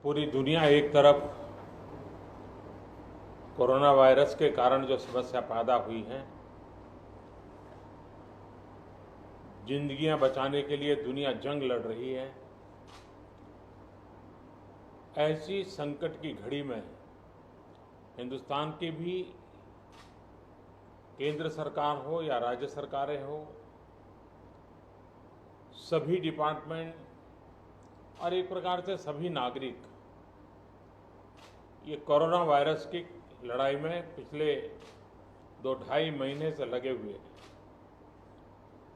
पूरी दुनिया एक तरफ कोरोना वायरस के कारण जो समस्या पैदा हुई है, जिंदगियां बचाने के लिए दुनिया जंग लड़ रही है। ऐसी संकट की घड़ी में हिंदुस्तान की भी केंद्र सरकार हो या राज्य सरकारें हो, सभी डिपार्टमेंट और एक प्रकार से सभी नागरिक ये कोरोना वायरस की लड़ाई में पिछले 2-2.5 महीने से लगे हुए हैं।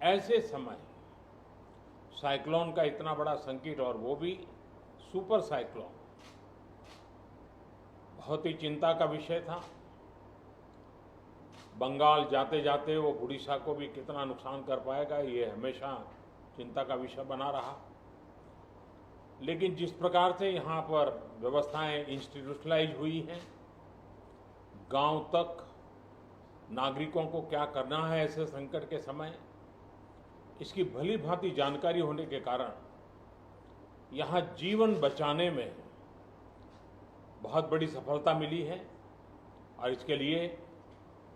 ऐसे समय साइक्लोन का इतना बड़ा संकट, और वो भी सुपर साइक्लोन, बहुत ही चिंता का विषय था। बंगाल जाते जाते वो उड़ीसा को भी कितना नुकसान कर पाएगा, ये हमेशा चिंता का विषय बना रहा। लेकिन जिस प्रकार से यहाँ पर व्यवस्थाएं इंस्टीट्यूशनलाइज हुई हैं, गांव तक नागरिकों को क्या करना है ऐसे संकट के समय, इसकी भली भांति जानकारी होने के कारण यहाँ जीवन बचाने में बहुत बड़ी सफलता मिली है। और इसके लिए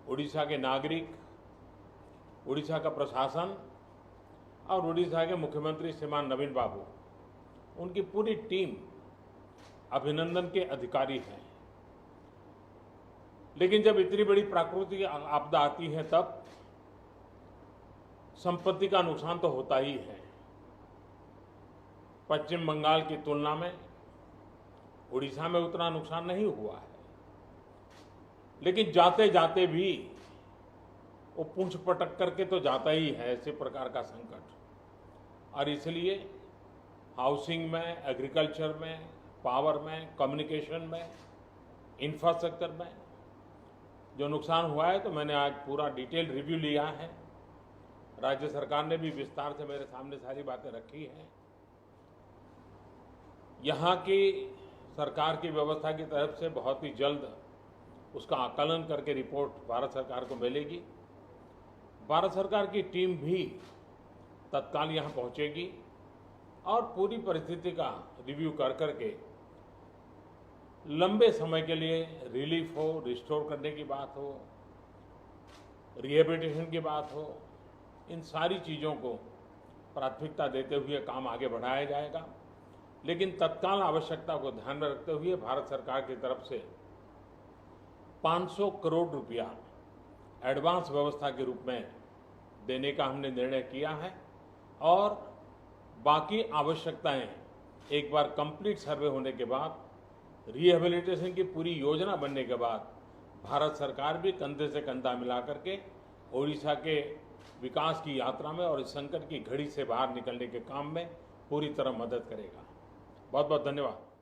उड़ीसा के नागरिक, उड़ीसा का प्रशासन और उड़ीसा के मुख्यमंत्री श्रीमान नवीन बाबू, उनकी पूरी टीम अभिनंदन के अधिकारी हैं। लेकिन जब इतनी बड़ी प्राकृतिक आपदा आती है तब संपत्ति का नुकसान तो होता ही है। पश्चिम बंगाल की तुलना में उड़ीसा में उतना नुकसान नहीं हुआ है, लेकिन जाते जाते भी वो पूंछ पटक करके तो जाता ही है ऐसे प्रकार का संकट। और इसलिए हाउसिंग में, एग्रीकल्चर में, पावर में, कम्युनिकेशन में, इंफ्रास्ट्रक्चर में जो नुकसान हुआ है, तो मैंने आज पूरा डिटेल रिव्यू लिया है। राज्य सरकार ने भी विस्तार से मेरे सामने सारी बातें रखी हैं। यहाँ की सरकार की व्यवस्था की तरफ से बहुत ही जल्द उसका आकलन करके रिपोर्ट भारत सरकार को मिलेगी। भारत सरकार की टीम भी तत्काल यहाँ पहुँचेगी और पूरी परिस्थिति का रिव्यू कर करके लंबे समय के लिए रिलीफ हो, रिस्टोर करने की बात हो, रिहेबिलिटेशन की बात हो, इन सारी चीज़ों को प्राथमिकता देते हुए काम आगे बढ़ाया जाएगा। लेकिन तत्काल आवश्यकता को ध्यान में रखते हुए भारत सरकार की तरफ से 500 करोड़ रुपया एडवांस व्यवस्था के रूप में देने का हमने निर्णय किया है। और बाकी आवश्यकताएं एक बार कंप्लीट सर्वे होने के बाद, रिहेबिलिटेशन की पूरी योजना बनने के बाद, भारत सरकार भी कंधे से कंधा मिला करके ओडिशा के विकास की यात्रा में और इस संकट की घड़ी से बाहर निकलने के काम में पूरी तरह मदद करेगा। बहुत बहुत धन्यवाद।